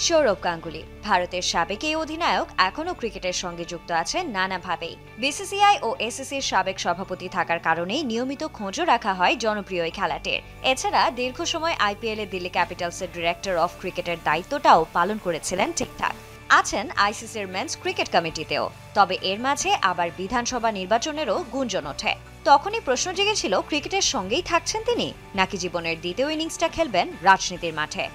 সৌরভ গাঙ্গুলি ভারতের সাবেক এই অধিনায়ক এখনও ক্রিকেটের সঙ্গে যুক্ত আছেন নানাভাবেই। বিসিসিআই ও এসিসির সাবেক সভাপতি থাকার কারণেই নিয়মিত খোঁজও রাখা হয় জনপ্রিয় এই খেলাটির। এছাড়া দীর্ঘ সময় আইপিএলে দিল্লি ক্যাপিটালসের ডিরেক্টর অফ ক্রিকেটের দায়িত্বটাও পালন করেছিলেন ঠিকঠাক। আছেন আইসিসির মেন্স ক্রিকেট কমিটিতেও। তবে এর মাঝে আবার বিধানসভা নির্বাচনেরও গুঞ্জন ওঠে। তখনই প্রশ্ন জেগেছিল ক্রিকেটের সঙ্গেই থাকছেন তিনি, নাকি জীবনের দ্বিতীয় ইনিংসটা খেলবেন রাজনীতির মাঠে।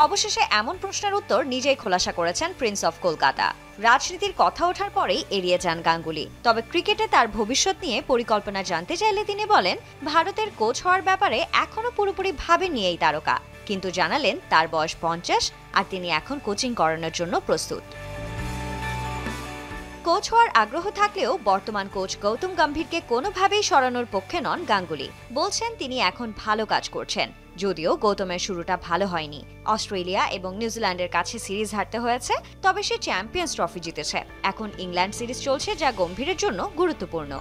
অবশেষে এমন প্রশ্নের উত্তর নিজেই খোলাসা করেছেন প্রিন্স অফ কলকাতা। রাজনীতির কথা ওঠার পরেই এড়িয়ে যান গাঙ্গুলি। তবে ক্রিকেটে তার ভবিষ্যৎ নিয়ে পরিকল্পনা জানতে চাইলে তিনি বলেন, ভারতের কোচ হওয়ার ব্যাপারে এখনো পুরোপুরি ভাবেননি এই তারকা, কিন্তু জানালেন তার বয়স 50 আর তিনি এখন কোচিং করানোর জন্য প্রস্তুত। কোচ হওয়ার আগ্রহ থাকলেও বর্তমান কোচ গৌতম গম্ভীরকে কোনোভাবেই সরানোর পক্ষে নন গাঙ্গুলি। বলছেন তিনি এখন ভালো কাজ করছেন। যদিও গৌতমের শুরুটা ভালো হয়নি, অস্ট্রেলিয়া এবং নিউজিল্যান্ডের কাছে সিরিজ হারতে হয়েছে, তবে সে চ্যাম্পিয়ন্স ট্রফি জিতেছে। এখন ইংল্যান্ড সিরিজ চলছে, যা গম্ভীরের জন্য গুরুত্বপূর্ণ।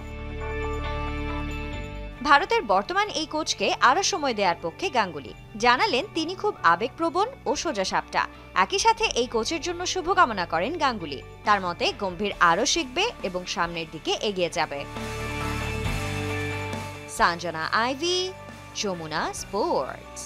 ভারতের বর্তমান এই কোচকে আরও সময় দেওয়ার পক্ষে গাঙ্গুলি। জানালেন তিনি খুব আবেগপ্রবণ ও সোজাসাপটা। একই সাথে এই কোচের জন্য শুভকামনা করেন গাঙ্গুলি। তার মতে গম্ভীর আরও শিখবে এবং সামনের দিকে এগিয়ে যাবে। সঞ্জনা আইভি, যমুনা স্পোর্টস।